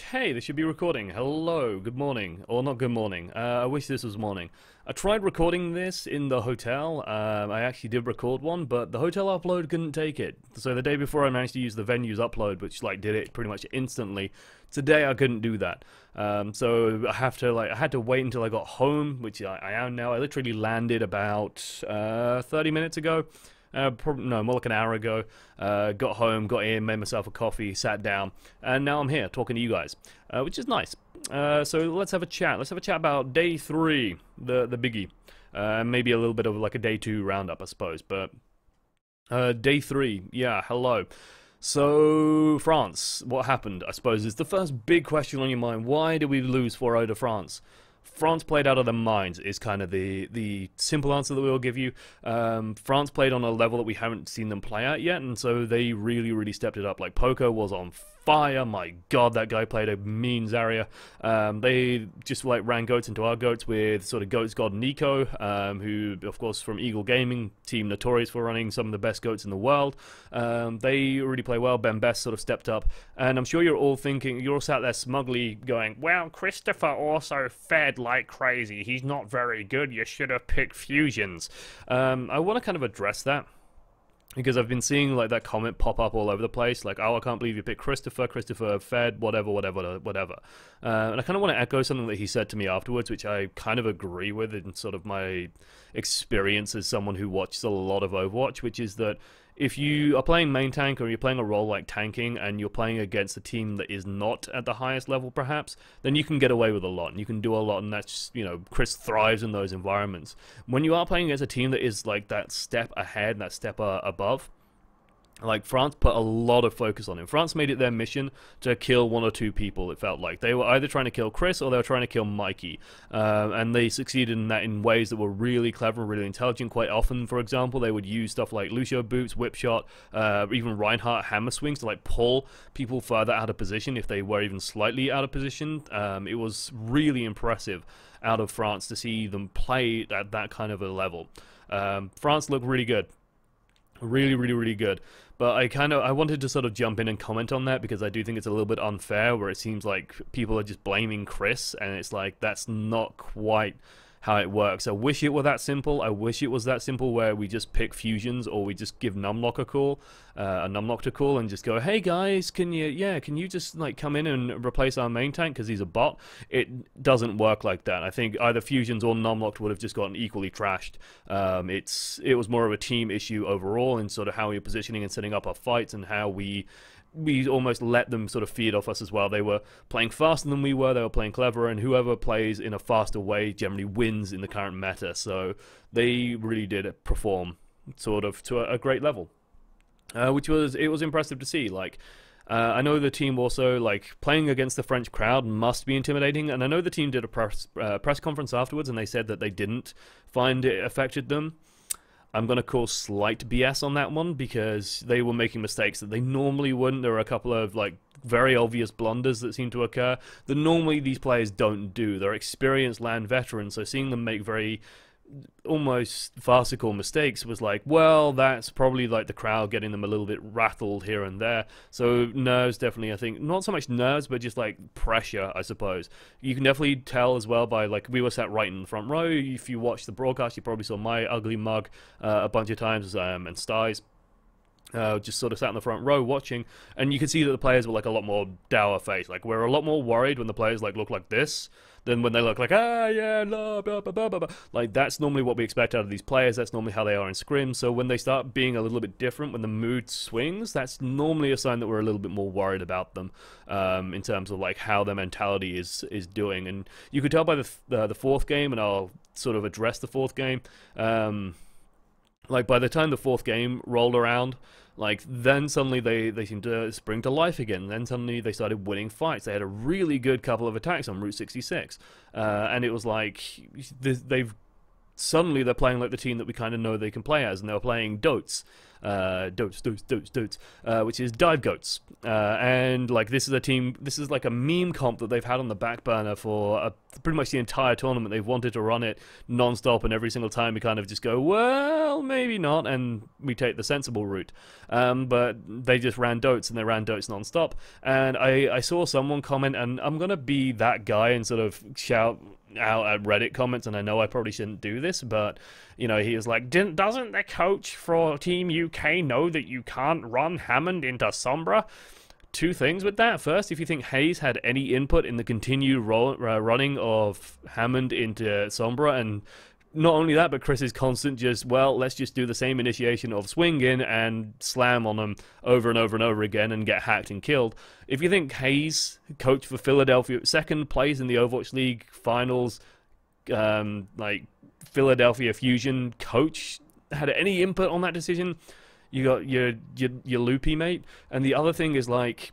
Okay, this should be recording. Hello, good morning. Or not good morning. I wish this was morning. I tried recording this in the hotel. I actually did record one, but the hotel upload couldn't take it. So the day before I managed to use the venues upload, which did it pretty much instantly. Today I couldn't do that. So I had to wait until I got home, which I am now. I literally landed about 30 minutes ago. No, more like an hour ago. Got home, got in, made myself a coffee, sat down, and now I'm here talking to you guys, which is nice. So let's have a chat. Let's have a chat about day 3, the biggie, maybe a little bit of like a day 2 roundup, I suppose. But day 3, yeah, hello. So France, what happened? I suppose is the first big question on your mind. Why did we lose 4-0 to France? France played out of their minds is kind of the simple answer that we'll give you. France played on a level that we haven't seen them play at yet, and so they really stepped it up. Like, Poco was on fire. My god, that guy played a mean Zarya. They just ran goats into our goats with sort of goats god Nico, who of course from Eagle Gaming, team notorious for running some of the best goats in the world. They really play well. Ben Best sort of stepped up, and I'm sure you're all sat there smugly going, well, Christopher also fed like crazy. He's not very good. You should have picked Fusions. I want to kind of address that, because I've been seeing that comment pop up all over the place, like, oh, I can't believe you picked Christopher fed, whatever. And I kind of want to echo something that he said to me afterwards, which I kind of agree with in sort of my experience as someone who watches a lot of Overwatch, which is that if you are playing main tank or you're playing a role like tanking and you're playing against a team that is not at the highest level perhaps, then you can get away with a lot and you can do a lot, and that's, Chris thrives in those environments. When you are playing against a team that is like that step ahead, that step above, like France put a lot of focus on him. France made it their mission to kill 1 or 2 people, it felt like. They were either trying to kill Chris or they were trying to kill Mikey. And they succeeded in that in ways that were really clever and really intelligent. Quite often, for example, they would use stuff like Lucio Boots, Whip Shot, even Reinhardt Hammer Swings to pull people further out of position if they were even slightly out of position. It was really impressive out of France to see them play at that kind of a level. France looked really good. Really good. But I wanted to sort of jump in and comment on that, because I do think it's a little bit unfair, where it seems like people are just blaming Chris, and it's like, that's not quite how it works. I wish it were that simple. I wish it was that simple where we just pick Fusions, or we just give Numlock a Numlock to call and just go, hey guys, can you just come in and replace our main tank because he's a bot? It doesn't work like that. I think either Fusions or Numlock would have just gotten equally trashed. It was more of a team issue overall in sort of how we were positioning and setting up our fights, and how we almost let them sort of feed off us as well. They were playing faster than we were, they were playing cleverer, and whoever plays in a faster way generally wins in the current meta, so they really did perform sort of to a great level, which was impressive to see. I know the team also, playing against the French crowd must be intimidating, and I know the team did a press conference afterwards, and they said that they didn't find it affected them. I'm going to call slight BS on that one, because they were making mistakes that they normally wouldn't. There are a couple of very obvious blunders that seem to occur that normally these players don't do. They're experienced LAN veterans, so seeing them make very almost farcical mistakes was well, that's probably the crowd getting them a little bit rattled here and there. So nerves, definitely, I think, not so much nerves, but just pressure, I suppose. You can definitely tell as well by we were sat right in the front row. If you watched the broadcast, you probably saw my ugly mug a bunch of times, and Sty's just sort of sat in the front row watching, and you could see that the players were a lot more dour face. We're a lot more worried when the players look like this than when they look yeah, blah, blah, blah, blah, blah. That's normally what we expect out of these players. That's normally how they are in scrim. So when they start being a little bit different, when the mood swings, that's normally a sign that we're a little bit more worried about them, in terms of how their mentality is doing. And you could tell by the fourth game, and I'll sort of address the fourth game. By the time the fourth game rolled around, then suddenly they seemed to spring to life again. Then suddenly they started winning fights. They had a really good couple of attacks on Route 66. And it was they've suddenly they're playing like the team that we kind of know they can play as, and they were playing Dotes. Which is Dive Goats. And like this is a team, this is like a meme comp that they've had on the back burner for pretty much the entire tournament. They've wanted to run it non-stop, and every single time we kind of just go, well, maybe not, and we take the sensible route. But they just ran Dotes, and they ran Dotes non-stop. And I saw someone comment, and I'm going to be that guy and sort of shout out at Reddit comments, and I know I probably shouldn't do this, but you know, he was like, doesn't the coach for Team UK know that you can't run Hammond into Sombra? Two things with that. First, if you think Hayes had any input in the continued running of Hammond into Sombra, and not only that, but Chris's constant just, well, let's just do the same initiation of swing in and slam on them over and over and over again and get hacked and killed. If you think Hayes, coach for Philadelphia, second place in the Overwatch League finals, like Philadelphia Fusion coach, had any input on that decision, you got your loopy, mate. And the other thing is, like,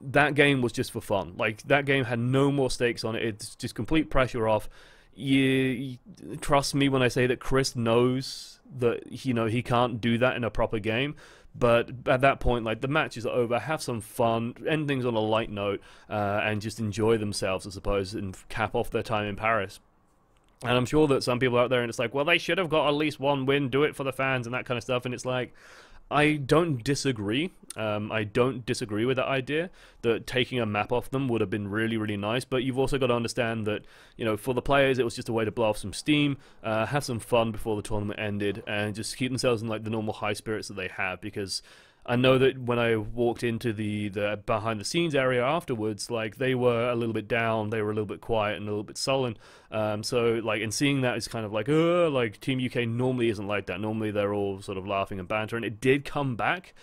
that game was just for fun. Like, that game had no more stakes on it. It's just complete pressure off. You trust me when I say that Chris knows that, you know, he can't do that in a proper game. But at that point, like, the match is over, have some fun, end things on a light note, and just enjoy themselves, I suppose, and cap off their time in Paris. And I'm sure that some people out there, and it's like, well, they should have got at least one win, do it for the fans, and that kind of stuff. And it's like, I don't disagree. I don't disagree with that idea that taking a map off them would have been really, really nice. But you've also got to understand that, you know, for the players, it was just a way to blow off some steam, have some fun before the tournament ended, and just keep themselves in like the normal high spirits that they have. Because I know that when I walked into the behind the scenes area afterwards, like, they were a little bit down, they were a little bit quiet and a little bit sullen. So like, and seeing that is kind of like Team UK normally isn't like that. Normally they're all sort of laughing and banter, and it did come back.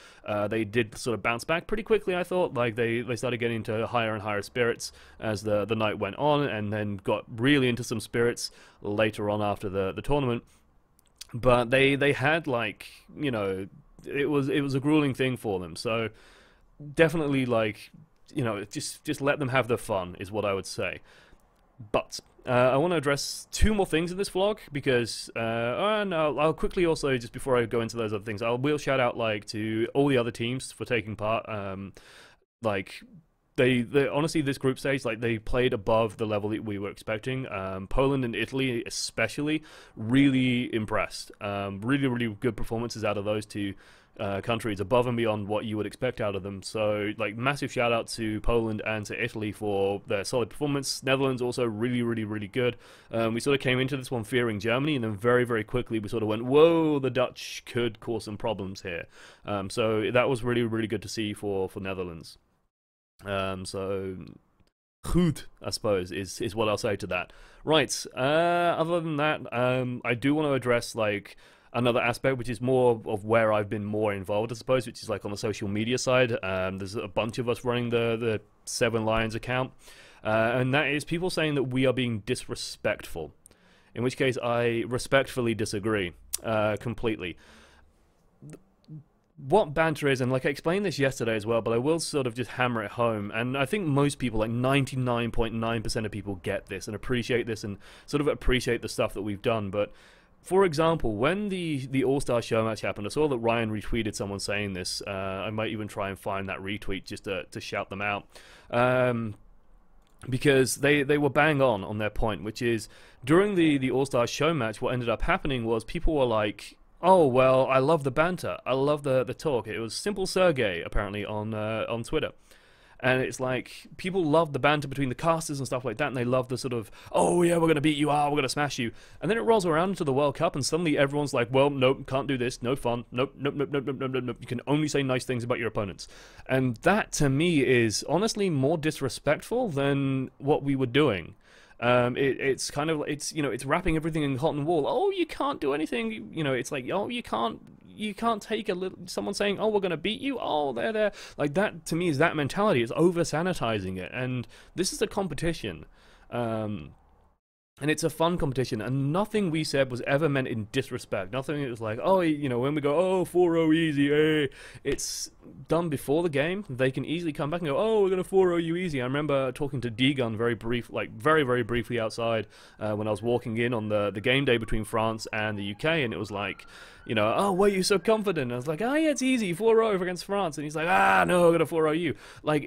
They did sort of bounce back pretty quickly, I thought. Like, they started getting into higher and higher spirits as the night went on, and then got really into some spirits later on after the tournament. But they had, like, you know, it was a grueling thing for them. So definitely, like, you know, just let them have their fun is what I would say. But I want to address two more things in this vlog, because and I'll quickly also, just before I go into those other things, I will shout out, like, to all the other teams for taking part. Like, they honestly, this group stage, like, they played above the level that we were expecting. Poland and Italy especially, really impressed. Really, really good performances out of those two countries, above and beyond what you would expect out of them. So, like, massive shout out to Poland and to Italy for their solid performance. Netherlands also really, really, really good. We sort of came into this one fearing Germany, and then very, very quickly we sort of went, whoa, the Dutch could cause some problems here. So that was really, really good to see for Netherlands. So goed, I suppose, is what I'll say to that. Right, other than that, I do want to address, like, another aspect, which is more of where I've been more involved, I suppose, which is, like, on the social media side. There's a bunch of us running the Seven Lions account, and that is people saying that we are being disrespectful, in which case I respectfully disagree completely. What banter is, and, like, I explained this yesterday as well, but I will sort of just hammer it home, and I think most people, like 99.9% of people, get this and appreciate this and sort of appreciate the stuff that we've done. But for example, when the All-Star show match happened, I saw that Ryan retweeted someone saying this. I might even try and find that retweet just to shout them out. Because they were bang on their point, which is, during the All-Star show match, what ended up happening was people were like, oh, well, I love the banter, I love the talk. It was Simple Sergey, apparently, on Twitter. And it's like, people love the banter between the casters and stuff like that, and they love the sort of, oh yeah, we're going to beat you, we're going to smash you. And then it rolls around into the World Cup, and suddenly everyone's like, well, nope, can't do this, no fun, nope, nope, nope, nope, nope, nope, nope, nope. You can only say nice things about your opponents. And that, to me, is honestly more disrespectful than what we were doing. It's kind of, it's, you know, it's wrapping everything in cotton wool. Oh, you can't do anything, you know, it's like, oh, you can't take a little, someone saying, oh, we're going to beat you, oh, there. Like, that, to me, is that mentality. It's over-sanitizing it, and this is a competition. And it's a fun competition, and nothing we said was ever meant in disrespect. Nothing it was like, oh, you know, when we go, oh, 4-0 easy, eh. It's done before the game. They can easily come back and go, oh, we're going to 4-0 you easy. I remember talking to D-Gun very briefly outside when I was walking in on the game day between France and the UK, and it was like, you know, oh, why are you so confident? I was like, oh, yeah, it's easy, 4-0 against France. And he's like, ah, no, we're going to 4-0 you. Like,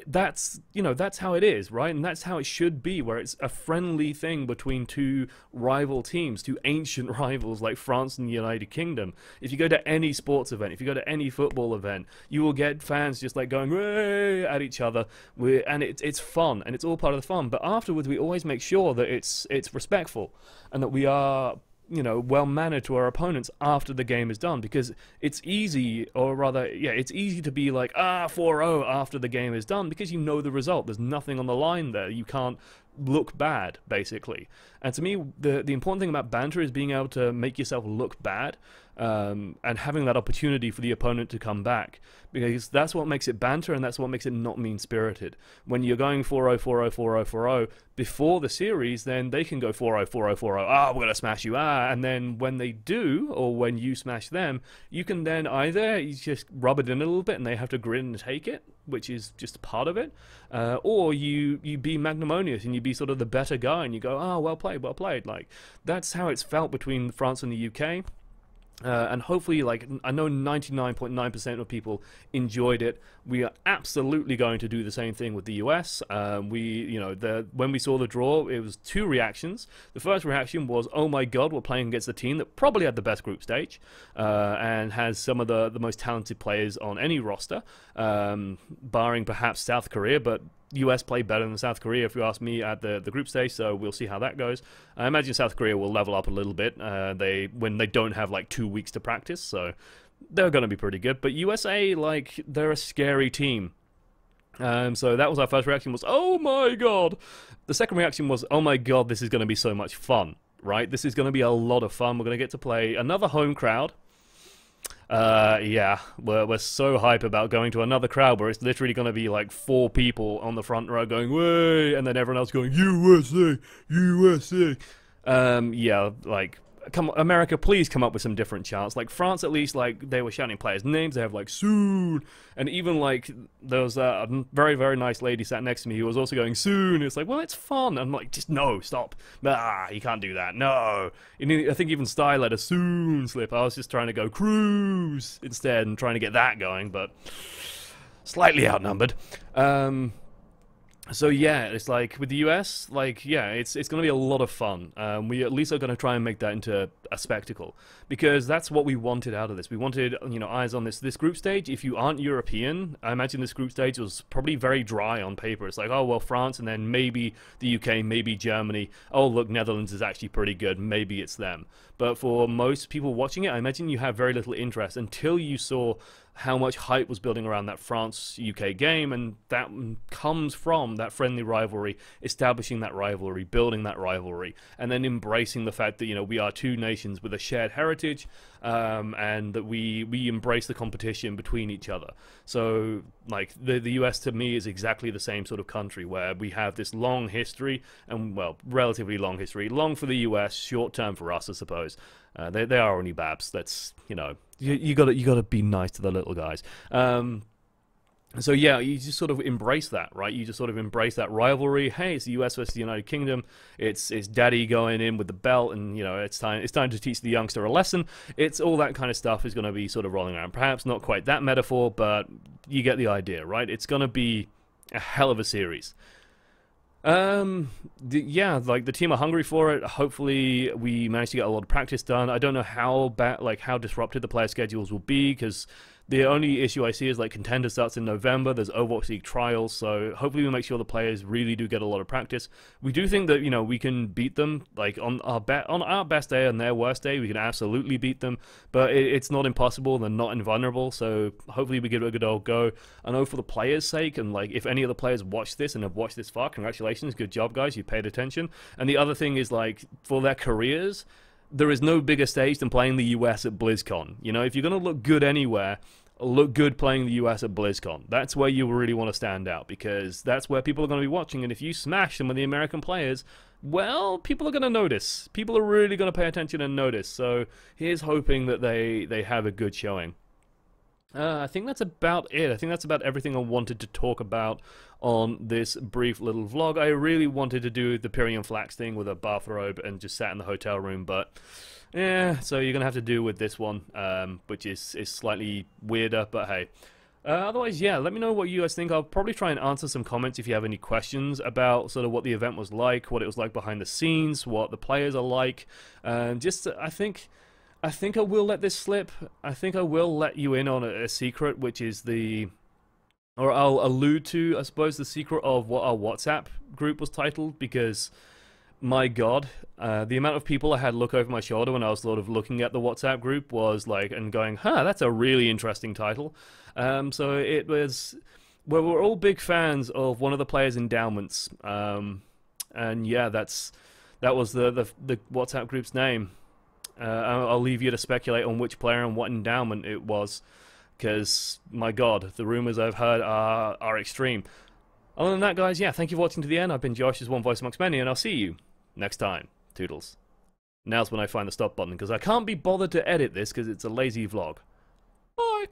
that's how it is, right? And that's how it should be, where it's a friendly thing between two rival teams, two ancient rivals like France and the United Kingdom. If you go to any sports event, if you go to any football event, you will get fans just like going "Way!" at each other, and it's fun, and it's all part of the fun. But afterwards, we always make sure that it's respectful, and that we are, you know, well-mannered to our opponents after the game is done, because it's easy, or rather, yeah, it's easy to be like, 4-0 after the game is done, because you know the result. There's nothing on the line there. You can't look bad, basically. And to me, the important thing about banter is being able to make yourself look bad, and having that opportunity for the opponent to come back, because that's what makes it banter, and that's what makes it not mean-spirited. When you're going 4-0, 4-0, 4-0, 4-0 before the series, then they can go 4-0, 4-0, 4-0, we're gonna smash you, and then when they do, or when you smash them, you can then either you just rub it in a little bit and they have to grin and take it, which is just part of it, or you be magnanimous and you be sort of the better guy and you go, well played, well played. Like, that's how it's felt between France and the UK. And hopefully, like, I know 99.9% of people enjoyed it. We are absolutely going to do the same thing with the US. When we saw the draw, it was two reactions. The first reaction was, oh my god, we're playing against a team that probably had the best group stage, and has some of the most talented players on any roster, barring perhaps South Korea, but US play better than South Korea, if you ask me, at the group stage, so we'll see how that goes. I imagine South Korea will level up a little bit when they don't have like 2 weeks to practice, so they're going to be pretty good. But USA, like, they're a scary team. So that was our first reaction, was, oh my god! The second reaction was, oh my god, this is going to be so much fun, right? This is going to be a lot of fun. We're going to get to play another home crowd. Yeah, we're so hype about going to another crowd where it's literally going to be like 4 people on the front row going, way, and then everyone else going, USA, USA. Yeah, like, come on, America, please come up with some different chants. Like, France, at least, like, they were shouting players' names. They have, like, soon. And even, like, there was a very, very nice lady sat next to me who was also going, soon. It's like, well, it's fun. I'm like, just, no, stop. You can't do that. No. I think even Style let a soon slip. I was just trying to go cruise instead and trying to get that going, but slightly outnumbered. So yeah, it's like with the US, like, yeah, it's going to be a lot of fun. We at least are going to try and make that into a spectacle, because that's what we wanted out of this. We wanted, you know, eyes on this group stage. If you aren't European, I imagine this group stage was probably very dry on paper. It's like, oh well, France, and then maybe the UK, maybe Germany. Oh look, Netherlands is actually pretty good. Maybe it's them. But for most people watching it, I imagine you have very little interest until you saw how much hype was building around that France-UK game, and that comes from that friendly rivalry, establishing that rivalry, building that rivalry, and then embracing the fact that, you know, we are two nations with a shared heritage, and that we embrace the competition between each other. So, like, the US to me is exactly the same sort of country, where we have this long history, and, well, relatively long history, long for the US, short term for us, I suppose. They are only babs. That's, you know, you gotta be nice to the little guys. So yeah, you just sort of embrace that, right? You just sort of embrace that rivalry. Hey, it's the US versus the United Kingdom. It's daddy going in with the belt, and, you know, it's time to teach the youngster a lesson. It's all that kind of stuff is going to be sort of rolling around. Perhaps not quite that metaphor, but you get the idea, right? It's going to be a hell of a series. Yeah, like, the team are hungry for it. Hopefully we manage to get a lot of practice done. I don't know how how disrupted the player schedules will be, because the only issue I see is, like, Contender starts in November, there's Overwatch League trials, so hopefully we make sure the players really do get a lot of practice. We do think that, you know, we can beat them, like, on our best day and their worst day, we can absolutely beat them, but it's not impossible, they're not invulnerable, so hopefully we give it a good old go. I know for the players' sake, and, like, if any of the players watch this and have watched this far, congratulations, good job, guys, you paid attention. And the other thing is, like, for their careers, there is no bigger stage than playing the US at BlizzCon. You know, if you're going to look good anywhere, look good playing the US at BlizzCon. That's where you really want to stand out, because that's where people are going to be watching, and if you smash some of the American players, well, people are going to notice. People are really going to pay attention and notice, so here's hoping that they have a good showing. I think that's about it. I think that's about everything I wanted to talk about on this brief little vlog. I really wanted to do the Pyrian Flax thing with a bathrobe and just sat in the hotel room, but yeah, so you're going to have to do with this one, which is slightly weirder, but hey. Otherwise, yeah, let me know what you guys think. I'll probably try and answer some comments if you have any questions about sort of what the event was like, what it was like behind the scenes, what the players are like. Just, I think I will let this slip. I think I will let you in on a secret, which is or I'll allude to, I suppose, the secret of what our WhatsApp group was titled, because, my god, the amount of people I had look over my shoulder when I was sort of looking at the WhatsApp group was like, and going, huh, that's a really interesting title. So it was, well, we're all big fans of one of the players' endowments, and yeah, that was the WhatsApp group's name. I'll leave you to speculate on which player and what endowment it was, because, my god, the rumors I've heard are extreme. Other than that, guys, yeah, thank you for watching to the end. I've been Josh, as one voice amongst many, and I'll see you next time. Toodles. Now's when I find the stop button, because I can't be bothered to edit this because it's a lazy vlog. Bye!